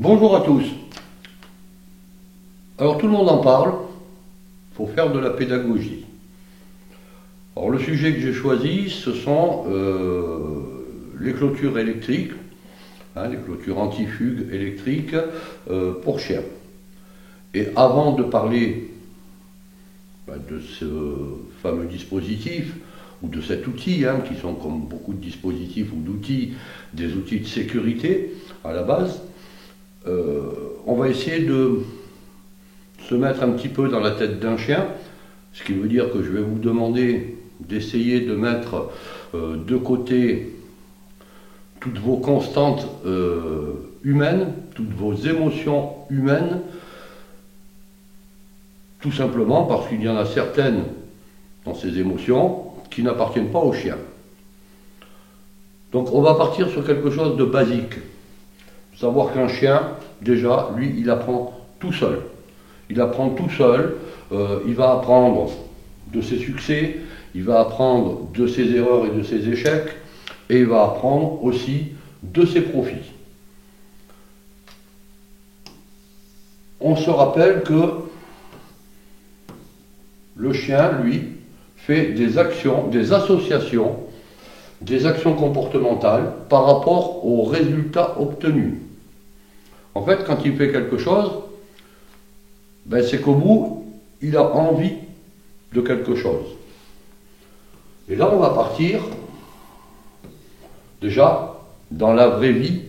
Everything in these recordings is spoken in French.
Bonjour à tous. Alors tout le monde en parle, il faut faire de la pédagogie. Alors le sujet que j'ai choisi, ce sont les clôtures électriques, les clôtures anti-fugue électriques pour chiens. Et avant de parler de ce fameux dispositif, ou de cet outil, qui sont comme beaucoup de dispositifs ou d'outils, des outils de sécurité à la base, on va essayer de se mettre un petit peu dans la tête d'un chien, ce qui veut dire que je vais vous demander d'essayer de mettre de côté toutes vos constantes humaines, toutes vos émotions humaines, tout simplement parce qu'il y en a certaines dans ces émotions qui n'appartiennent pas au chien. Donc on va partir sur quelque chose de basique. Savoir qu'un chien, déjà, lui, il apprend tout seul. Il apprend tout seul, il va apprendre de ses succès, il va apprendre de ses erreurs et de ses échecs, et il va apprendre aussi de ses profits. On se rappelle que le chien, lui, fait des actions, des associations, des actions comportementales par rapport aux résultats obtenus. En fait, quand il fait quelque chose, c'est qu'au bout, il a envie de quelque chose. Et là, on va partir, déjà, dans la vraie vie,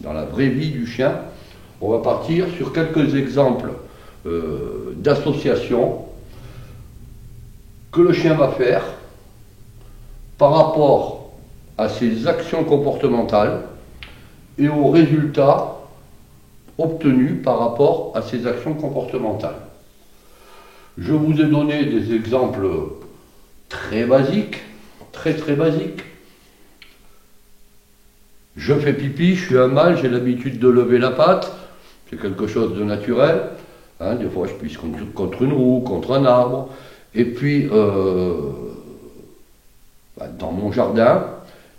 dans la vraie vie du chien, on va partir sur quelques exemples d'associations que le chien va faire par rapport à ses actions comportementales et aux résultats obtenus par rapport à ces actions comportementales. Je vous ai donné des exemples très basiques, très basiques. Je fais pipi, je suis un mâle, j'ai l'habitude de lever la patte, c'est quelque chose de naturel. Des fois je pisse contre une roue, contre un arbre. Et puis, dans mon jardin,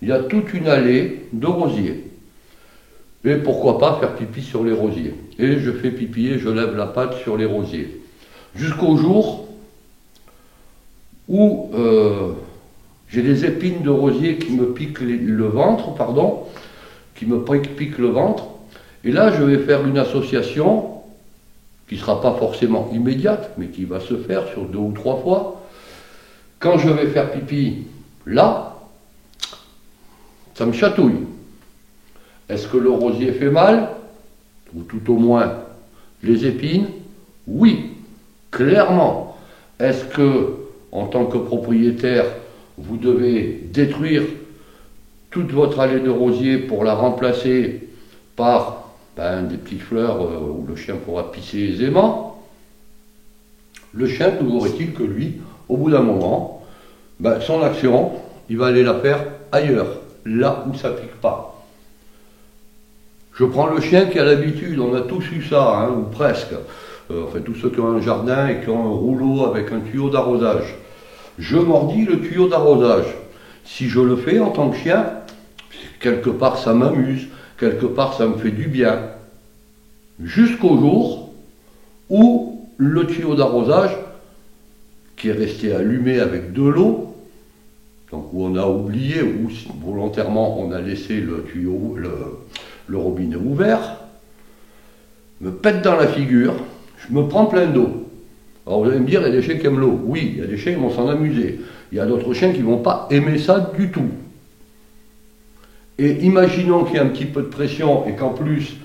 il y a toute une allée de rosiers. Et pourquoi pas faire pipi sur les rosiers. Et je fais pipi et je lève la patte sur les rosiers. Jusqu'au jour où j'ai des épines de rosier qui me piquent le ventre, qui me piquent le ventre. Et là, je vais faire une association qui ne sera pas forcément immédiate, mais qui va se faire sur 2 ou 3 fois. Quand je vais faire pipi là, ça me chatouille. Est-ce que le rosier fait mal? Ou tout au moins les épines? Oui, clairement. Est-ce que, en tant que propriétaire, vous devez détruire toute votre allée de rosier pour la remplacer par des petites fleurs où le chien pourra pisser aisément? Le chien, toujours est-il que lui, au bout d'un moment, son action, il va aller la faire ailleurs, là où ça pique pas. Je prends le chien qui a l'habitude, on a tous eu ça, ou presque, tous ceux qui ont un jardin et qui ont un rouleau avec un tuyau d'arrosage. Je mordis le tuyau d'arrosage. Si je le fais en tant que chien, quelque part ça m'amuse, quelque part ça me fait du bien. Jusqu'au jour où le tuyau d'arrosage, qui est resté allumé avec de l'eau, donc où on a oublié, ou volontairement on a laissé le tuyau, le robinet ouvert, me pète dans la figure, je me prends plein d'eau. Alors vous allez me dire, il y a des chiens qui aiment l'eau. Oui, il y a des chiens qui vont s'en amuser. Il y a d'autres chiens qui ne vont pas aimer ça du tout. Et imaginons qu'il y a un petit peu de pression et qu'en plus,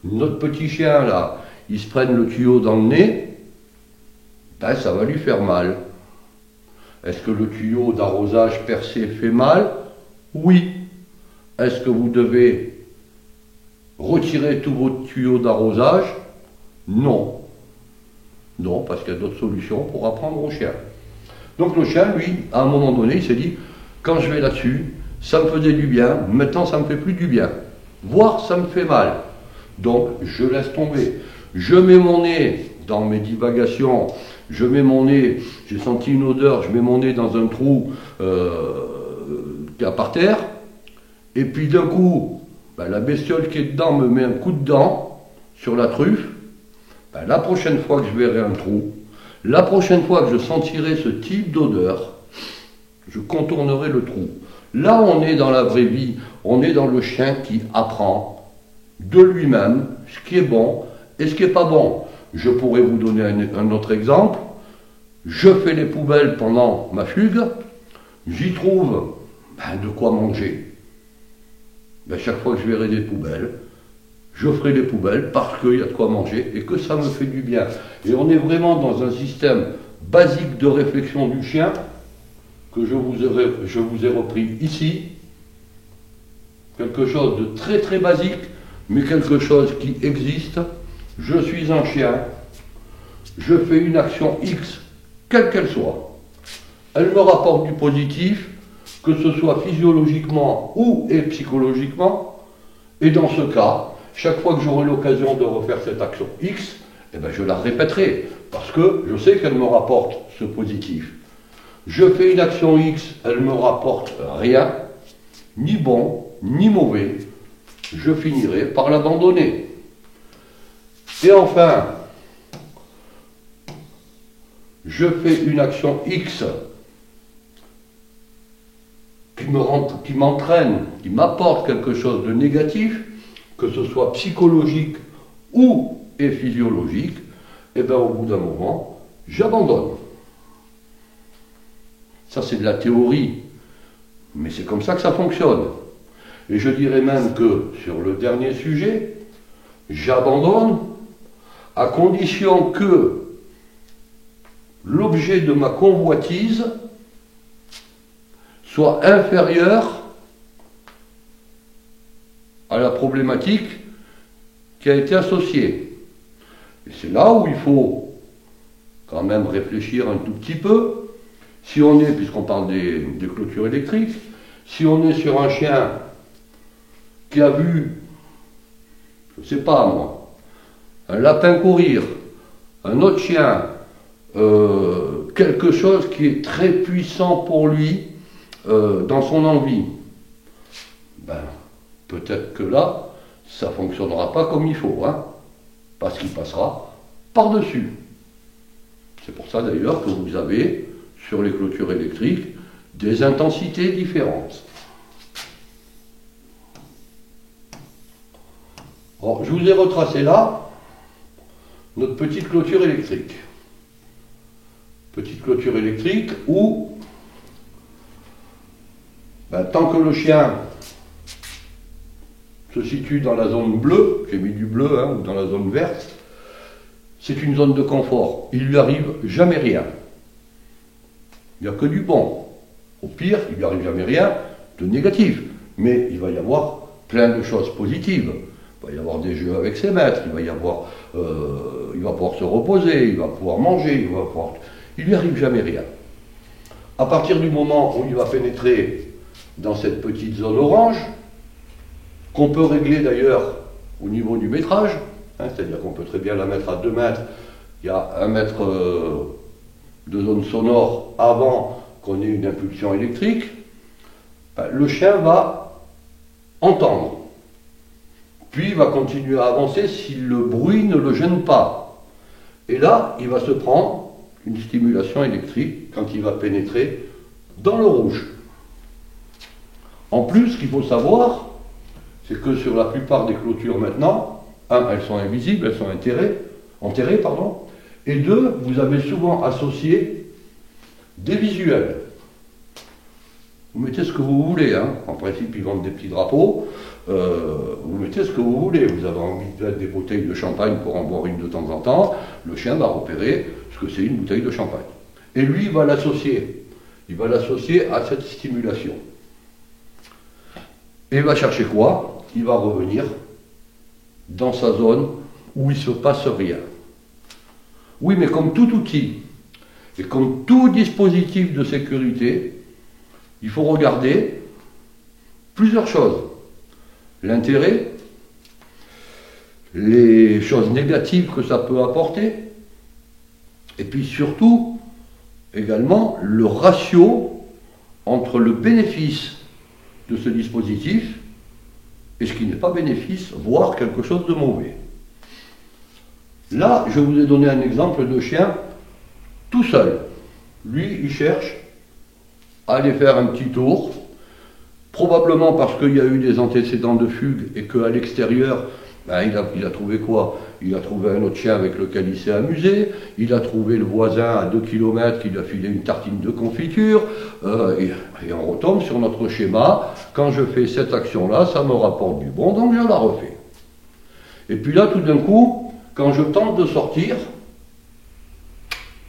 notre petit chien là, il se prenne le tuyau dans le nez, ça va lui faire mal. Est-ce que le tuyau d'arrosage percé fait mal? Oui. Est-ce que vous devez retirer tous vos tuyaux d'arrosage? Non. Non, parce qu'il y a d'autres solutions pour apprendre au chien. Donc le chien, lui, à un moment donné, il s'est dit, quand je vais là-dessus, ça me faisait du bien, maintenant ça me fait plus du bien. Voire ça me fait mal. Donc je laisse tomber. Je mets mon nez dans mes divagations, je mets mon nez, j'ai senti une odeur, je mets mon nez dans un trou qu'il y a par terre, et puis d'un coup, ben, la bestiole qui est dedans me met un coup de dent sur la truffe, ben, la prochaine fois que je verrai un trou, la prochaine fois que je sentirai ce type d'odeur, je contournerai le trou. Là, on est dans la vraie vie, on est dans le chien qui apprend de lui-même ce qui est bon et ce qui n'est pas bon. Je pourrais vous donner un autre exemple. Je fais les poubelles pendant ma fugue, j'y trouve de quoi manger. Chaque fois que je verrai des poubelles, je ferai les poubelles parce qu'il y a de quoi manger et que ça me fait du bien. Et on est vraiment dans un système basique de réflexion du chien que je vous ai repris ici. Quelque chose de très très basique, mais quelque chose qui existe. Je suis un chien, je fais une action X, quelle qu'elle soit. Elle me rapporte du positif, que ce soit physiologiquement ou et psychologiquement. Et dans ce cas, chaque fois que j'aurai l'occasion de refaire cette action X, je la répéterai, parce que je sais qu'elle me rapporte ce positif. Je fais une action X, elle me rapporte rien, ni bon, ni mauvais. Je finirai par l'abandonner. Et enfin, je fais une action X qui m'entraîne, qui m'apporte quelque chose de négatif, que ce soit psychologique ou physiologique, au bout d'un moment, j'abandonne. Ça, c'est de la théorie, mais c'est comme ça que ça fonctionne. Et je dirais même que, sur le dernier sujet, j'abandonne à condition que l'objet de ma convoitise soit inférieur à la problématique qui a été associée. Et c'est là où il faut quand même réfléchir un tout petit peu. Si on est, puisqu'on parle des clôtures électriques, si on est sur un chien qui a vu, je ne sais pas moi, un lapin courir, un autre chien, quelque chose qui est très puissant pour lui dans son envie, peut-être que là, ça ne fonctionnera pas comme il faut, parce qu'il passera par-dessus. C'est pour ça d'ailleurs que vous avez, sur les clôtures électriques, des intensités différentes. Alors, je vous ai retracé là notre petite clôture électrique. Petite clôture électrique où, tant que le chien se situe dans la zone bleue, j'ai mis du bleu, ou dans la zone verte, c'est une zone de confort. Il lui arrive jamais rien. Il n'y a que du bon. Au pire, il lui arrive jamais rien de négatif. Mais il va y avoir plein de choses positives. Il va y avoir des jeux avec ses maîtres, il va pouvoir se reposer, il va pouvoir manger, il lui arrive jamais rien. À partir du moment où il va pénétrer dans cette petite zone orange, qu'on peut régler d'ailleurs au niveau du métrage, c'est-à-dire qu'on peut très bien la mettre à 2 mètres, il y a 1 mètre de zone sonore avant qu'on ait une impulsion électrique, le chien va entendre. Puis il va continuer à avancer si le bruit ne le gêne pas. Et là, il va se prendre une stimulation électrique quand il va pénétrer dans le rouge. En plus, ce qu'il faut savoir, c'est que sur la plupart des clôtures maintenant, elles sont invisibles, elles sont enterrées, et 2, vous avez souvent associé des visuels. Vous mettez ce que vous voulez, en principe ils vendent des petits drapeaux, vous mettez ce que vous voulez, vous avez envie de mettre des bouteilles de champagne pour en boire une de temps en temps, le chien va repérer ce que c'est une bouteille de champagne. Et lui il va l'associer à cette stimulation. Et il va chercher quoi? Il va revenir dans sa zone où il ne se passe rien. Oui, mais comme tout outil, et comme tout dispositif de sécurité, il faut regarder plusieurs choses. L'intérêt, les choses négatives que ça peut apporter, et puis surtout, également, le ratio entre le bénéfice de ce dispositif et ce qui n'est pas bénéfice, voire quelque chose de mauvais. Là, je vous ai donné un exemple de chien tout seul. Lui, il cherche à aller faire un petit tour, probablement parce qu'il y a eu des antécédents de fugue et qu'à l'extérieur, ben, il a trouvé quoi? Il a trouvé un autre chien avec lequel il s'est amusé, il a trouvé le voisin à 2 km qui lui a filé une tartine de confiture, et on retombe sur notre schéma. Quand je fais cette action-là, ça me rapporte du bon, donc je la refais. Et puis là, tout d'un coup, quand je tente de sortir,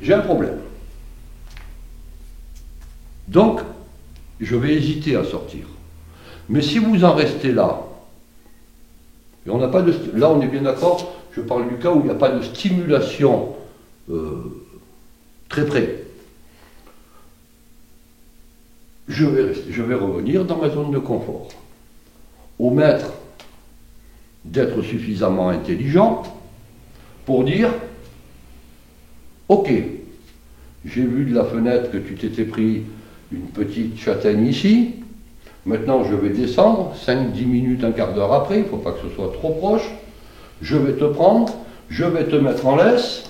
j'ai un problème. Donc, je vais hésiter à sortir. Mais si vous en restez là, et on n'a pas de, là on est bien d'accord, je parle du cas où il n'y a pas de stimulation très près. Je vais revenir dans ma zone de confort. Au maître d'être suffisamment intelligent pour dire « Ok, j'ai vu de la fenêtre que tu t'étais pris une petite châtaigne ici, maintenant je vais descendre, 5-10 minutes, un quart d'heure après, il ne faut pas que ce soit trop proche, je vais te prendre, je vais te mettre en laisse,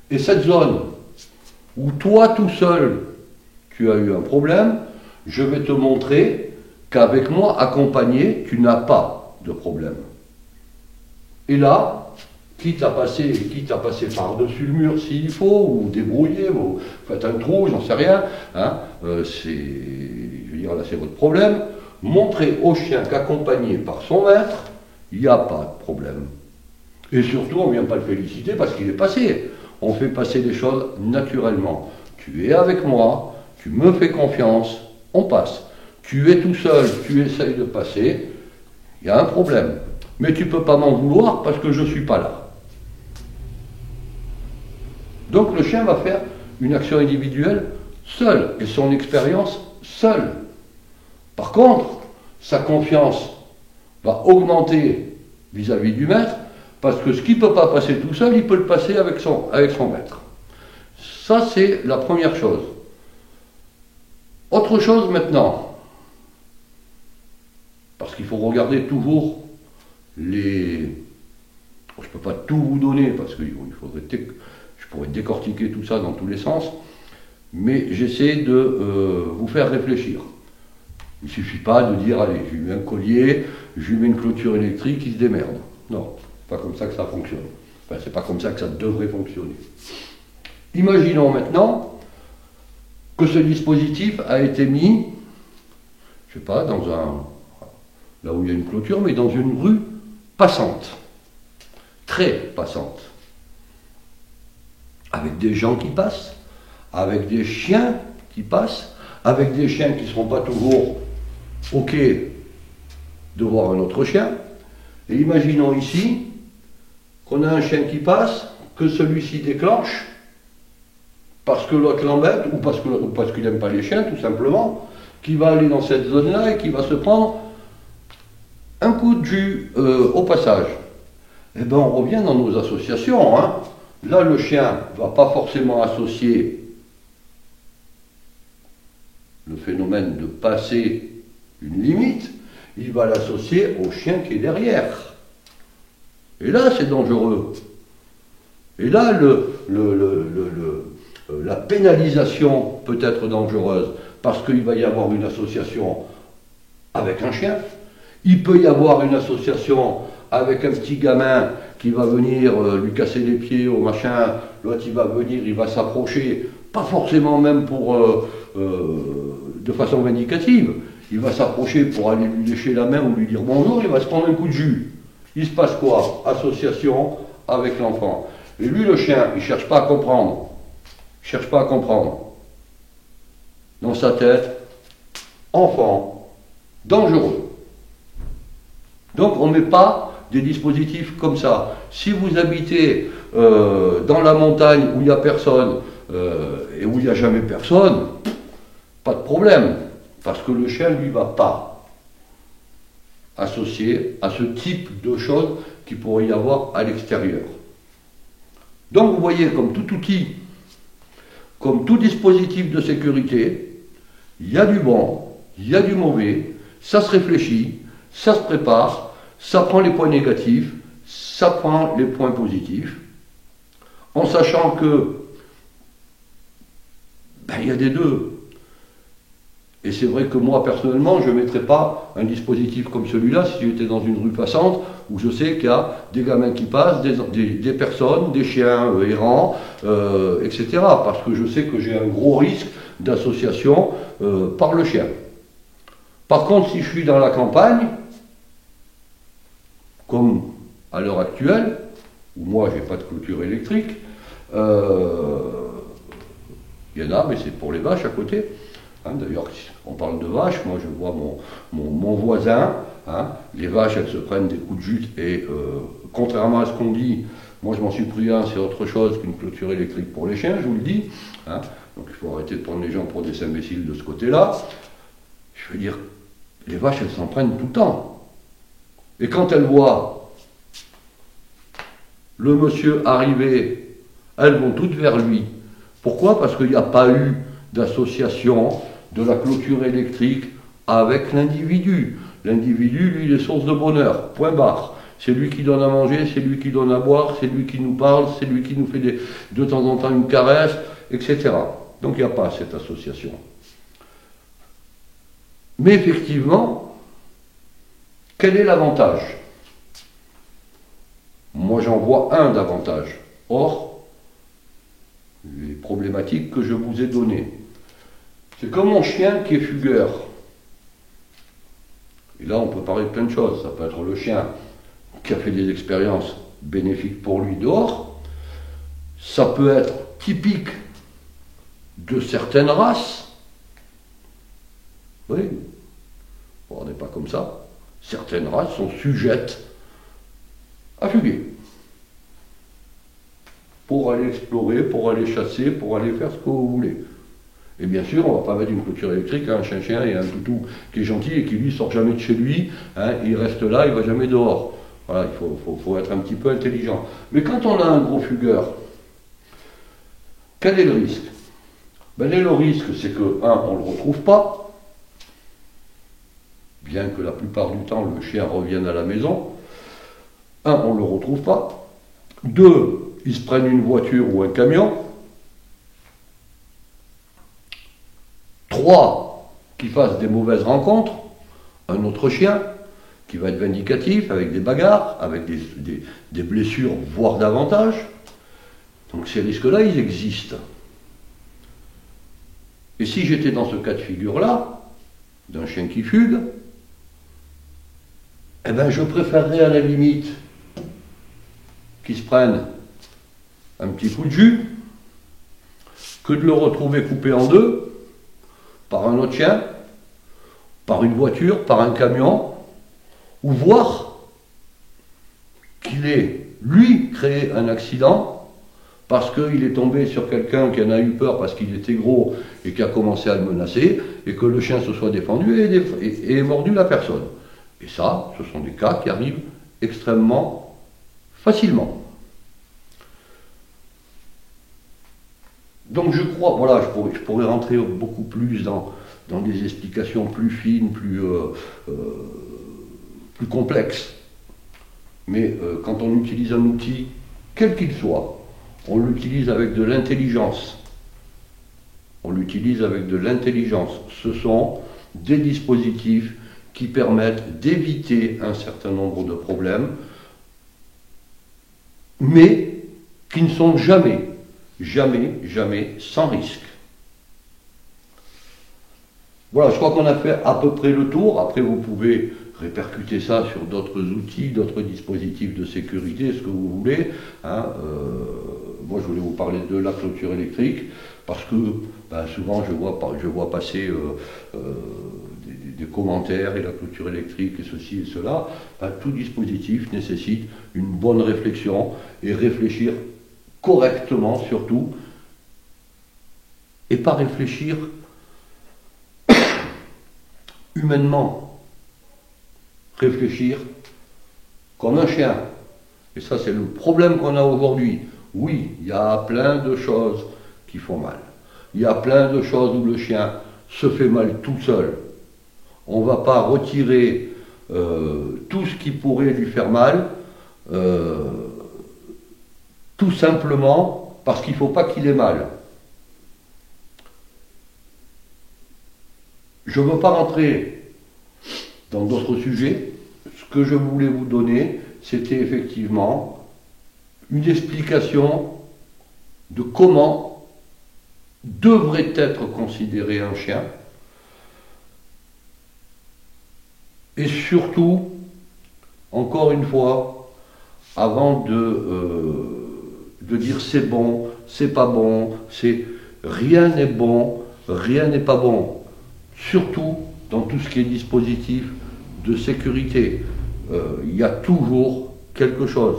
et cette zone où toi tout seul tu as eu un problème, je vais te montrer qu'avec moi accompagné, tu n'as pas de problème. Et là, quitte à passer par-dessus le mur s'il faut, ou débrouiller, ou faites un trou, j'en sais rien, hein, je veux dire, là c'est votre problème. Montrez au chien qu'accompagné par son maître, il n'y a pas de problème. Et surtout, on ne vient pas le féliciter parce qu'il est passé. On fait passer les choses naturellement. Tu es avec moi, tu me fais confiance, on passe. Tu es tout seul, tu essayes de passer, il y a un problème. Mais tu ne peux pas m'en vouloir parce que je ne suis pas là. Donc le chien va faire une action individuelle seul, et son expérience seule. Par contre, sa confiance va augmenter vis-à-vis du maître, parce que ce qu'il ne peut pas passer tout seul, il peut le passer avec son maître. Ça, c'est la première chose. Autre chose maintenant, parce qu'il faut regarder toujours les... Je ne peux pas tout vous donner, parce que je pourrais décortiquer tout ça dans tous les sens, mais j'essaie de vous faire réfléchir. Il ne suffit pas de dire, allez, je lui mets un collier, je lui mets une clôture électrique, il se démerde. Non, c'est pas comme ça que ça fonctionne. Enfin, c'est pas comme ça que ça devrait fonctionner. Imaginons maintenant que ce dispositif a été mis, je ne sais pas, là où il y a une clôture, mais dans une rue passante, très passante, avec des gens qui passent, avec des chiens qui passent, avec des chiens qui ne seront pas toujours OK de voir un autre chien. Et imaginons ici qu'on a un chien qui passe, que celui-ci déclenche, parce que l'autre l'embête, ou parce qu'il n'aime pas les chiens, tout simplement, qui va aller dans cette zone-là et qui va se prendre un coup de jus au passage. Eh bien, on revient dans nos associations, hein. Là, le chien ne va pas forcément associer le phénomène de passer une limite, il va l'associer au chien qui est derrière. Et là, c'est dangereux. Et là, la pénalisation peut être dangereuse, parce qu'il va y avoir une association avec un chien, il peut y avoir une association avec un petit gamin qui va venir lui casser les pieds au machin, l'autre il va venir, il va s'approcher, pas forcément même de façon vindicative, il va s'approcher pour aller lui lécher la main ou lui dire bonjour, il va se prendre un coup de jus. Il se passe quoi? Association avec l'enfant. Et lui, le chien, il ne cherche pas à comprendre. Il ne cherche pas à comprendre. Dans sa tête, enfant, dangereux. Donc on ne met pas des dispositifs comme ça. Si vous habitez dans la montagne où il n'y a personne et où il n'y a jamais personne, pas de problème, parce que le chien lui va pas associé à ce type de choses qu'il pourrait y avoir à l'extérieur. Donc vous voyez, comme tout outil, comme tout dispositif de sécurité, il y a du bon, il y a du mauvais, ça se réfléchit, ça se prépare, ça prend les points négatifs, ça prend les points positifs, en sachant que il y a des deux. Et c'est vrai que moi, personnellement, je ne mettrais pas un dispositif comme celui-là si j'étais dans une rue passante où je sais qu'il y a des gamins qui passent, des personnes, des chiens errants, etc. Parce que je sais que j'ai un gros risque d'association par le chien. Par contre, si je suis dans la campagne, comme à l'heure actuelle, où moi, je n'ai pas de clôture électrique, il y en a, mais c'est pour les vaches à côté. Hein, d'ailleurs, on parle de vaches, moi je vois mon voisin, hein, les vaches elles se prennent des coups de jute et contrairement à ce qu'on dit, moi je m'en suis pris un, c'est autre chose qu'une clôture électrique pour les chiens, je vous le dis. Hein, donc il faut arrêter de prendre les gens pour des imbéciles de ce côté-là. Je veux dire, les vaches elles s'en prennent tout le temps. Et quand elles voient le monsieur arriver, elles vont toutes vers lui. Pourquoi? Parce qu'il n'y a pas eu d'association de la clôture électrique avec l'individu. L'individu, lui, il est source de bonheur, point barre. C'est lui qui donne à manger, c'est lui qui donne à boire, c'est lui qui nous parle, c'est lui qui nous fait de temps en temps une caresse, etc. Donc il n'y a pas cette association. Mais effectivement, quel est l'avantage? Moi j'en vois un d'avantage. Or, les problématiques que je vous ai données. C'est comme mon chien qui est fugueur. Et là, on peut parler de plein de choses. Ça peut être le chien qui a fait des expériences bénéfiques pour lui dehors. Ça peut être typique de certaines races. Oui, on n'est pas comme ça. Certaines races sont sujettes à fuguer. Pour aller explorer, pour aller chasser, pour aller faire ce que vous voulez. Et bien sûr, on ne va pas mettre une clôture électrique à un chien et un toutou qui est gentil et qui lui sort jamais de chez lui, hein, il reste là, il ne va jamais dehors. Voilà, il faut être un petit peu intelligent. Mais quand on a un gros fugueur, quel est le risque? Le risque, c'est que, on ne le retrouve pas, bien que la plupart du temps le chien revienne à la maison. On ne le retrouve pas. 2, ils se prennent une voiture ou un camion. 3, qu'ils fassent des mauvaises rencontres, un autre chien qui va être vindicatif, avec des bagarres, avec des blessures, voire davantage. Donc ces risques-là, ils existent. Et si j'étais dans ce cas de figure-là, d'un chien qui fugue, je préférerais à la limite qu'il se prenne un petit coup de jus que de le retrouver coupé en deux par un autre chien, par une voiture, par un camion, ou voir qu'il ait, lui, créé un accident parce qu'il est tombé sur quelqu'un qui en a eu peur parce qu'il était gros et qui a commencé à le menacer, et que le chien se soit défendu et ait mordu la personne. Et ça, ce sont des cas qui arrivent extrêmement facilement. Donc je crois, voilà, je pourrais rentrer beaucoup plus dans des explications plus fines, plus complexes. Mais quand on utilise un outil, quel qu'il soit, on l'utilise avec de l'intelligence. On l'utilise avec de l'intelligence. Ce sont des dispositifs qui permettent d'éviter un certain nombre de problèmes, mais qui ne sont jamais sans risque. Voilà, je crois qu'on a fait à peu près le tour. Après, vous pouvez répercuter ça sur d'autres outils, d'autres dispositifs de sécurité, ce que vous voulez. Moi, je voulais vous parler de la clôture électrique, parce que souvent, je vois passer des commentaires, et la clôture électrique, et ceci et cela. Tout dispositif nécessite une bonne réflexion, et réfléchir correctement surtout, et pas réfléchir humainement, réfléchir comme un chien. Et ça, c'est le problème qu'on a aujourd'hui. Oui, il y a plein de choses qui font mal. Il y a plein de choses où le chien se fait mal tout seul. On ne va pas retirer tout ce qui pourrait lui faire mal, tout simplement parce qu'il ne faut pas qu'il ait mal. Je ne veux pas rentrer dans d'autres sujets. Ce que je voulais vous donner, c'était effectivement une explication de comment devrait être considéré un chien. Et surtout, encore une fois, avant de dire c'est bon, c'est pas bon, rien n'est bon, rien n'est pas bon. Surtout dans tout ce qui est dispositif de sécurité. Il y a toujours quelque chose.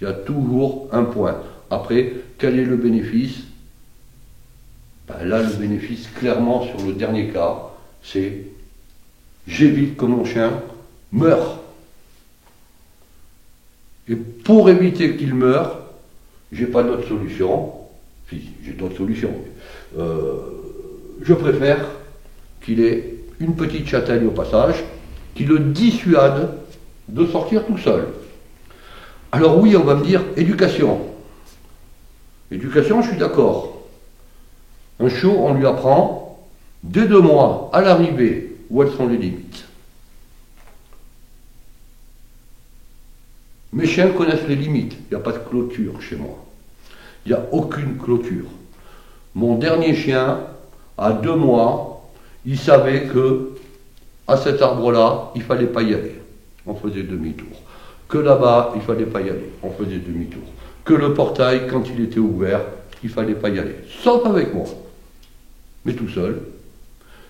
Il y a toujours un point. Après, quel est le bénéfice? Là, le bénéfice, clairement, sur le dernier cas, c'est j'évite que mon chien meure. Et pour éviter qu'il meure, j'ai pas d'autre solution. Si, j'ai d'autres solutions. Je préfère qu'il ait une petite châtaigne au passage, qui le dissuade de sortir tout seul. Alors oui, on va me dire, éducation. Éducation, je suis d'accord. Un chiot, on lui apprend, dès 2 mois, à l'arrivée, où elles sont les limites. Mes chiens connaissent les limites. Il n'y a pas de clôture chez moi. Il n'y a aucune clôture. Mon dernier chien, à 2 mois, il savait que à cet arbre-là, il ne fallait pas y aller. On faisait demi-tour. Que là-bas, il ne fallait pas y aller. On faisait demi-tour. Que le portail, quand il était ouvert, il ne fallait pas y aller. Sauf avec moi. Mais tout seul.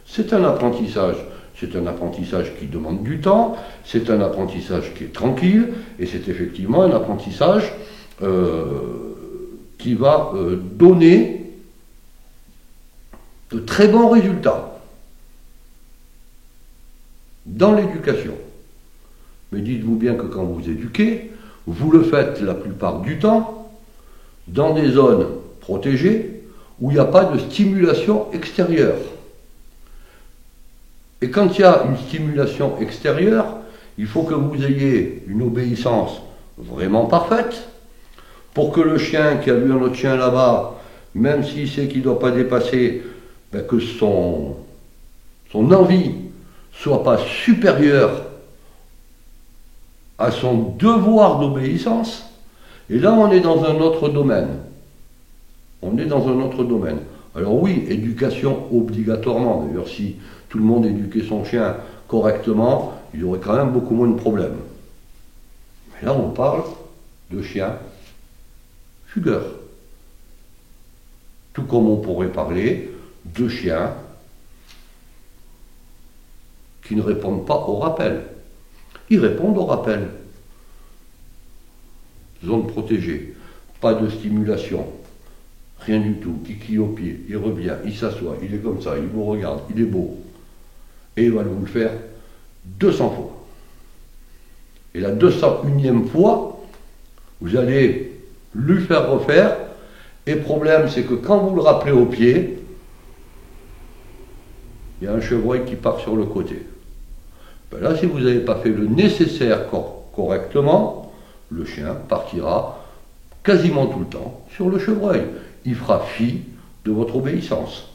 C'est un apprentissage. C'est un apprentissage qui demande du temps. C'est un apprentissage qui est tranquille. Et c'est effectivement un apprentissage qui va donner de très bons résultats dans l'éducation. Mais dites-vous bien que quand vous éduquez, vous le faites la plupart du temps dans des zones protégées où il n'y a pas de stimulation extérieure. Et quand il y a une stimulation extérieure, il faut que vous ayez une obéissance vraiment parfaite pour que le chien qui a vu un autre chien là-bas, même s'il sait qu'il ne doit pas dépasser, que son envie soit pas supérieure à son devoir d'obéissance. Et là, on est dans un autre domaine. On est dans un autre domaine. Alors oui, éducation obligatoirement. D'ailleurs, si tout le monde éduquait son chien correctement, il y aurait quand même beaucoup moins de problèmes. Mais là, on parle de chiens fugueurs. Tout comme on pourrait parler de chiens qui ne répondent pas au rappel. Ils répondent au rappel. Zone protégée, pas de stimulation, rien du tout, kiki au pied, il revient, il s'assoit, il est comme ça, il vous regarde, il est beau. Et il va vous le faire 200 fois. Et la 201e fois, vous allez lui faire refaire, et le problème c'est que quand vous le rappelez au pied, il y a un chevreuil qui part sur le côté. Là, si vous n'avez pas fait le nécessaire correctement, le chien partira quasiment tout le temps sur le chevreuil. Il fera fi de votre obéissance.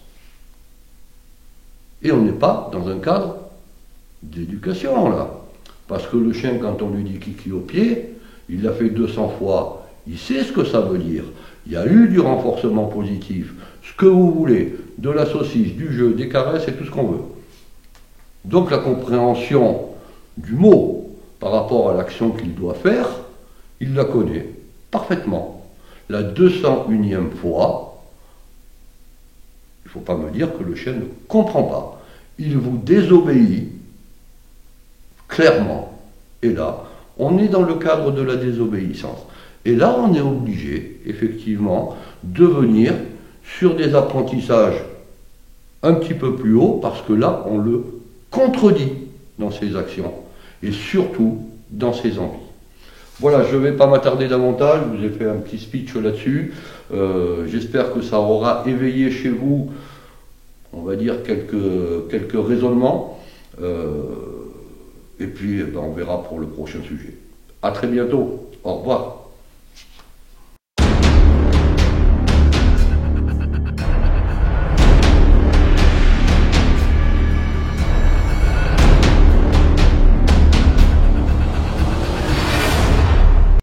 Et on n'est pas dans un cadre d'éducation, là. Parce que le chien, quand on lui dit kiki au pied, il l'a fait 200 fois, il sait ce que ça veut dire. Il y a eu du renforcement positif, ce que vous voulez, de la saucisse, du jeu, des caresses et tout ce qu'on veut. Donc la compréhension du mot par rapport à l'action qu'il doit faire, il la connaît parfaitement. La 201e fois, il ne faut pas me dire que le chien ne comprend pas. Il vous désobéit clairement. Et là, on est dans le cadre de la désobéissance. Et là, on est obligé, effectivement, de venir sur des apprentissages un petit peu plus hauts, parce que là, on le contredit dans ses actions, et surtout dans ses envies. Voilà, je ne vais pas m'attarder davantage, je vous ai fait un petit speech là-dessus. J'espère que ça aura éveillé chez vous, on va dire, quelques raisonnements. Et puis, on verra pour le prochain sujet. À très bientôt. Au revoir.